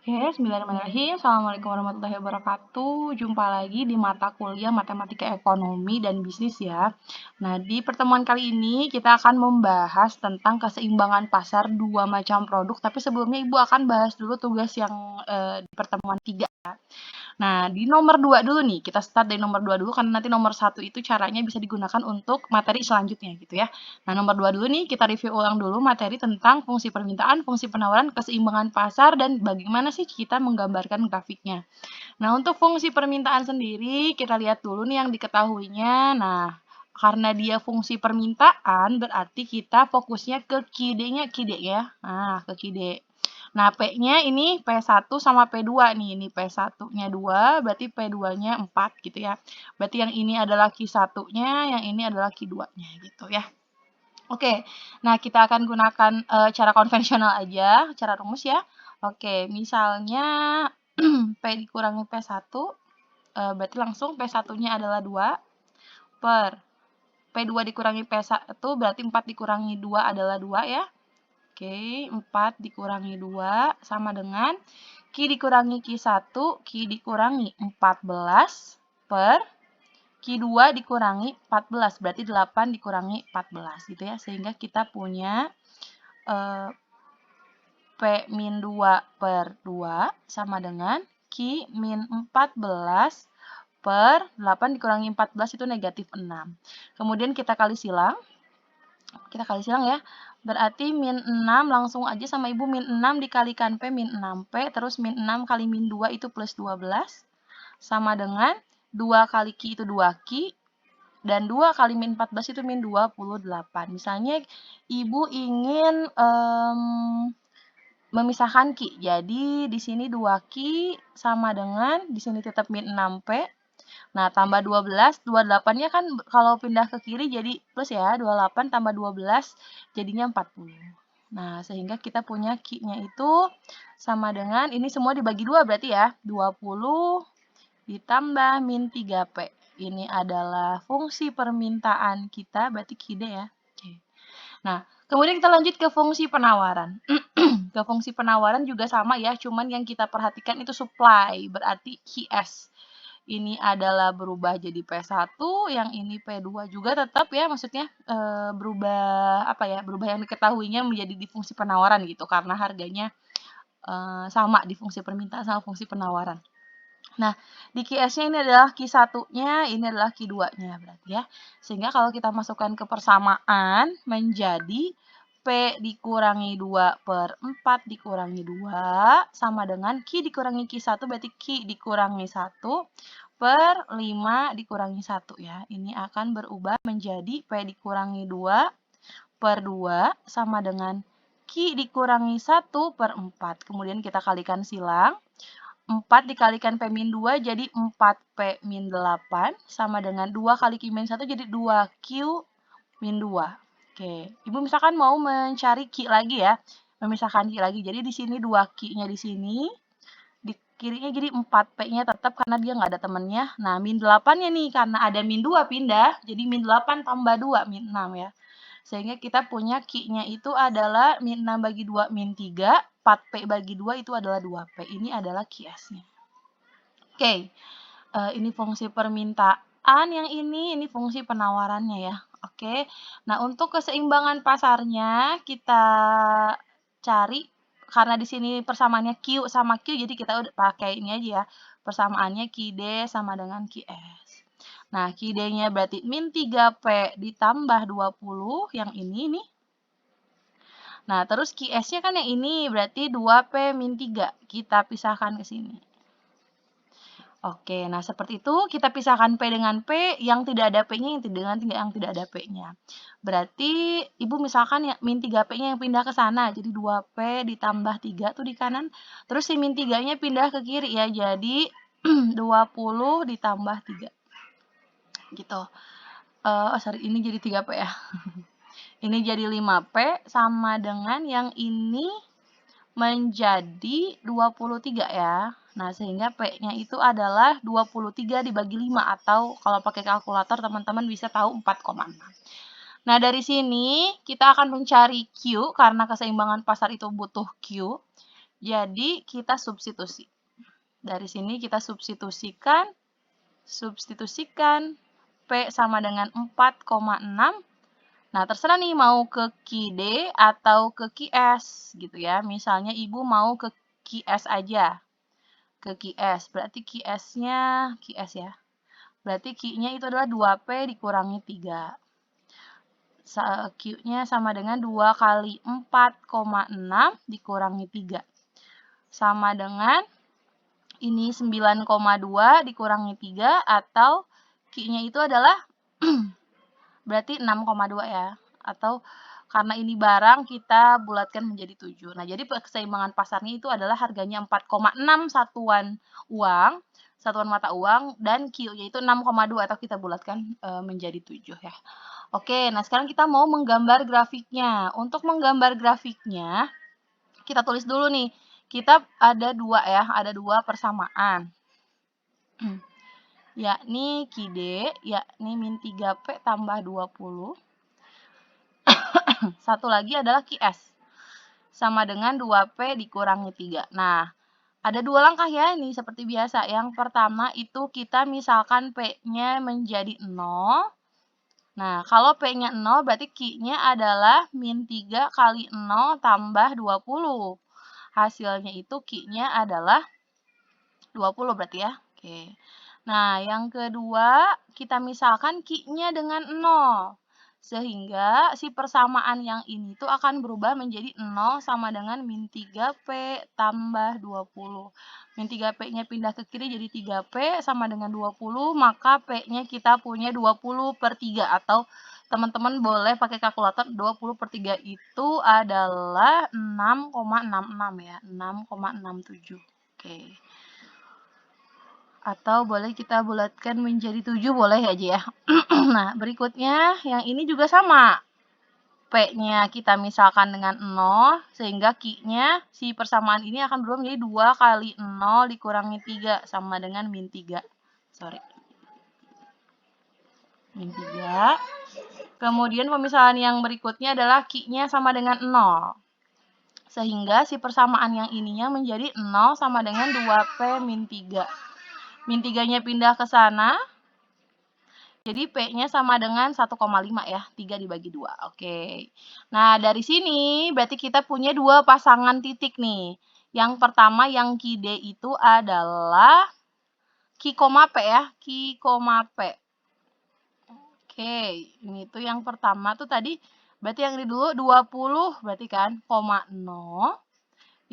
Oke, bismillahirrahmanirrahim. Assalamualaikum warahmatullahi wabarakatuh. Jumpa lagi di mata kuliah Matematika Ekonomi dan Bisnis ya. Nah, di pertemuan kali ini kita akan membahas tentang keseimbangan pasar dua macam produk. Tapi sebelumnya Ibu akan bahas dulu tugas yang di pertemuan 3 ya. Nah, di nomor 2 dulu nih, kita start dari nomor 2 dulu karena nanti nomor 1 itu caranya bisa digunakan untuk materi selanjutnya gitu ya. Nah, nomor 2 dulu nih, kita review ulang dulu materi tentang fungsi permintaan, fungsi penawaran, keseimbangan pasar, dan bagaimana sih kita menggambarkan grafiknya. Nah, untuk fungsi permintaan sendiri, kita lihat dulu nih yang diketahuinya. Nah, karena dia fungsi permintaan, berarti kita fokusnya ke KID-nya, KID ya. Nah, ke KID. Nah, P-nya ini P1 sama P2 nih. Ini P1-nya 2, berarti P2-nya 4 gitu ya. Berarti yang ini adalah Q1-nya, yang ini adalah Q2-nya gitu ya. Oke, nah kita akan gunakan cara konvensional aja, cara rumus ya. Oke, misalnya P dikurangi P1, berarti langsung P1-nya adalah 2 per P2 dikurangi P1 berarti 4 dikurangi 2 adalah 2 ya. Oke, 4 dikurangi 2 sama dengan Q dikurangi Q1, Q dikurangi 14 per Q2 dikurangi 14, berarti 8 dikurangi 14 gitu ya. Sehingga kita punya P-2 per 2 sama dengan Q-14 per 8 dikurangi 14 itu negatif 6. Kemudian kita kali silang. Kita kali silang ya. Berarti min 6 langsung aja sama Ibu min 6 dikalikan P min 6P. Terus min 6 kali min 2 itu plus 12. Sama dengan 2 kali Q itu 2Q. Dan 2 kali min 14 itu min 28. Misalnya Ibu ingin memisahkan Q. Jadi di sini 2Q sama dengan di sini tetap min 6P. Nah, tambah 12, 28-nya kan kalau pindah ke kiri jadi plus ya, 28 tambah 12 jadinya 40. Nah, sehingga kita punya Q-nya itu sama dengan, ini semua dibagi 2 berarti ya, 20 ditambah min 3P. Ini adalah fungsi permintaan kita, berarti QD ya. Oke. Nah, kemudian kita lanjut ke fungsi penawaran. Ke fungsi penawaran juga sama ya, cuman yang kita perhatikan itu supply, berarti QS. Ini adalah berubah jadi P1, yang ini P2 juga tetap ya, maksudnya berubah apa ya? Berubah yang diketahuinya menjadi di fungsi penawaran gitu karena harganya sama di fungsi permintaan sama fungsi penawaran. Nah, di QS-nya ini adalah Q1-nya, ini adalah Q2-nya berarti ya. Sehingga kalau kita masukkan ke persamaan menjadi P dikurangi 2 per 4 dikurangi 2 sama dengan Q dikurangi Q1 berarti Q dikurangi 1 per 5 dikurangi 1 ya. Ini akan berubah menjadi P dikurangi 2 per 2 sama dengan Q dikurangi 1 per 4. Kemudian kita kalikan silang. 4 dikalikan P-2 jadi 4P-8 sama dengan 2 kali Q-1 jadi 2Q-2. Oke, Ibu misalkan mau mencari Q lagi ya, memisahkan Q lagi. Jadi di sini 2 Q-nya di sini, di kirinya jadi 4P-nya tetap karena dia nggak ada temennya. Nah, min 8-nya nih karena ada min 2 pindah, jadi min 8 tambah 2, min 6 ya. Sehingga kita punya Q-nya itu adalah min 6 bagi 2 min 3, 4P bagi 2 itu adalah 2P. Ini adalah QS-nya. Oke, ini fungsi permintaan, yang ini fungsi penawarannya ya. Oke, nah untuk keseimbangan pasarnya kita cari, karena di sini persamaannya Q sama Q, jadi kita udah pakai ini aja ya, persamaannya QD sama dengan QS. Nah, QD-nya berarti min 3P ditambah 20, yang ini nih. Nah, terus QS-nya kan yang ini, berarti 2P min 3. Kita pisahkan ke sini. Oke, nah seperti itu kita pisahkan P dengan P, yang tidak ada P-nya dengan yang tidak ada P-nya. Berarti Ibu misalkan ya min 3P-nya yang pindah ke sana, jadi 2P ditambah 3 tuh di kanan. Terus si min 3-nya pindah ke kiri ya, jadi 20 ditambah 3. Gitu. Sorry, ini jadi 3P ya. Ini jadi 5P sama dengan yang ini menjadi 23 ya. Nah, sehingga P-nya itu adalah 23 dibagi 5 atau kalau pakai kalkulator teman-teman bisa tahu 4,6. Nah, dari sini kita akan mencari Q karena keseimbangan pasar itu butuh Q. Jadi kita substitusi. Dari sini kita substitusikan P sama dengan 4,6. Nah, terserah nih mau ke Ki D atau ke Ki S gitu ya. Misalnya Ibu mau ke Ki S aja. Ke Ki S, berarti Ki S-nya Ki S ya. Berarti Q-nya itu adalah 2P dikurangi 3. Q-nya sama dengan 2 kali 4,6 dikurangi 3. Sama dengan ini 9,2 dikurangi 3 atau Q-nya itu adalah berarti 6,2 ya. Atau karena ini barang kita bulatkan menjadi 7. Nah, jadi keseimbangan pasarnya itu adalah harganya 4,6 satuan uang, satuan mata uang, dan Q-nya itu 6,2 atau kita bulatkan menjadi 7 ya. Oke, nah sekarang kita mau menggambar grafiknya. Untuk menggambar grafiknya, kita tulis dulu nih. Kita ada dua ya, ada dua persamaan. Yakni Ki D, yakni min 3P tambah 20. Satu lagi adalah Ki S. Sama dengan 2P dikurangi 3. Nah, ada dua langkah ya ini seperti biasa. Yang pertama itu kita misalkan P-nya menjadi 0. Nah, kalau P-nya 0 berarti Q-nya adalah min 3 kali 0 tambah 20. Hasilnya itu Q-nya adalah 20 berarti ya. Oke. Nah, yang kedua kita misalkan Q-nya dengan 0. Sehingga si persamaan yang ini tuh akan berubah menjadi 0 sama dengan min 3P tambah 20. Min 3P-nya pindah ke kiri jadi 3P sama dengan 20, maka P-nya kita punya 20 per 3. Atau teman-teman boleh pakai kalkulator, 20 per 3 itu adalah 6,66 ya, 6,67. Oke. Atau boleh kita bulatkan menjadi 7, boleh aja ya. Nah, berikutnya yang ini juga sama. P-nya kita misalkan dengan 0, sehingga Q-nya si persamaan ini akan berubah menjadi 2 kali 0 dikurangi 3, sama dengan min 3. Min 3. Kemudian pemisahan yang berikutnya adalah Q-nya sama dengan 0. Sehingga si persamaan yang ininya menjadi 0 sama dengan 2P min 3. Min 3-nya pindah ke sana. Jadi P-nya sama dengan 1,5 ya. 3 dibagi 2. Oke. Nah, dari sini berarti kita punya dua pasangan titik nih. Yang pertama yang Q D itu adalah Q, P ya. Q, P. Oke. Ini tuh yang pertama tuh tadi. Berarti yang ini dulu 20 berarti kan, 0.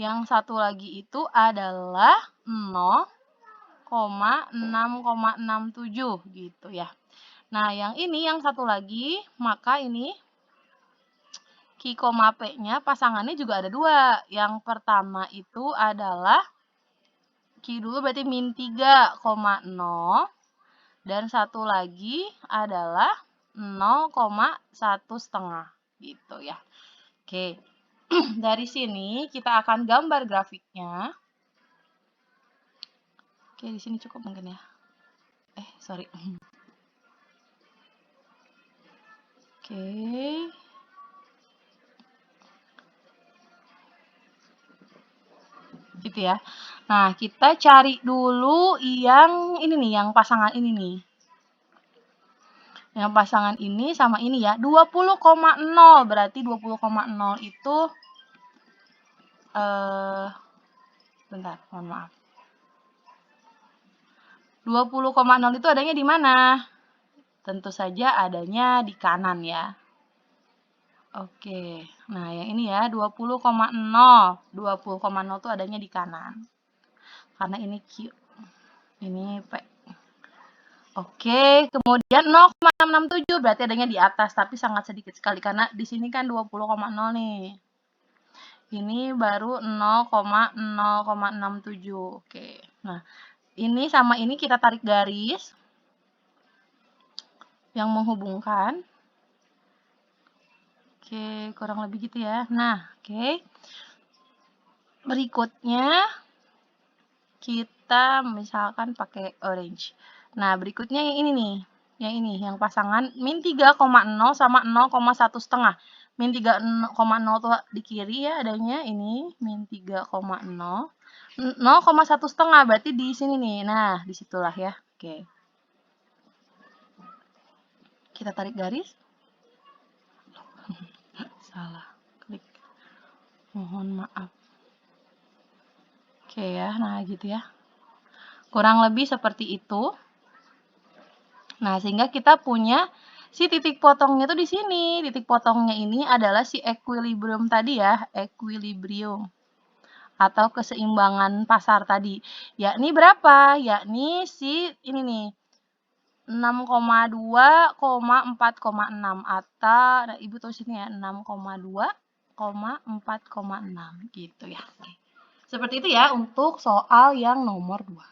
Yang satu lagi itu adalah 0,6,67 gitu ya. Nah, yang ini yang satu lagi, maka ini Q, P-nya pasangannya juga ada dua. Yang pertama itu adalah Q dulu berarti min 3,0. Dan satu lagi adalah 0,1,5 gitu ya. Oke. Dari sini kita akan gambar grafiknya. Oke, di sini cukup mungkin ya. Sorry. Oke. Gitu ya. Nah, kita cari dulu yang ini nih, yang pasangan ini nih. Yang pasangan ini sama ini ya, 20,0. Berarti 20,0 itu bentar, mohon maaf. 20,0 itu adanya di mana? Tentu saja adanya di kanan ya. Oke. Nah, yang ini ya, 20,0. 20,0 itu adanya di kanan. Karena ini Q. Ini P. Oke, kemudian 0,667 berarti adanya di atas, tapi sangat sedikit sekali karena di sini kan 20,0 nih. Ini baru 0,0,67. Oke. Nah, ini sama ini kita tarik garis yang menghubungkan. Oke, kurang lebih gitu ya. Nah, oke. Berikutnya kita misalkan pakai orange. Nah, berikutnya yang ini nih. Yang ini, yang pasangan min 3,0 sama 0,1,5. min 3,0 tuh di kiri ya adanya, ini min 3,0. 0,1 setengah berarti di sini nih. Nah, disitulah ya. Oke. Kita tarik garis. Salah klik. Mohon maaf. Oke ya, nah gitu ya. Kurang lebih seperti itu. Nah, sehingga kita punya si titik potongnya tuh di sini. Titik potongnya ini adalah si equilibrium tadi ya, equilibrium atau keseimbangan pasar tadi. Yakni berapa? Yakni si ini nih. 6,2,4,6 atau nah, Ibu tulis sini ya, 6,2,4,6 gitu ya. Seperti itu ya untuk soal yang nomor 2.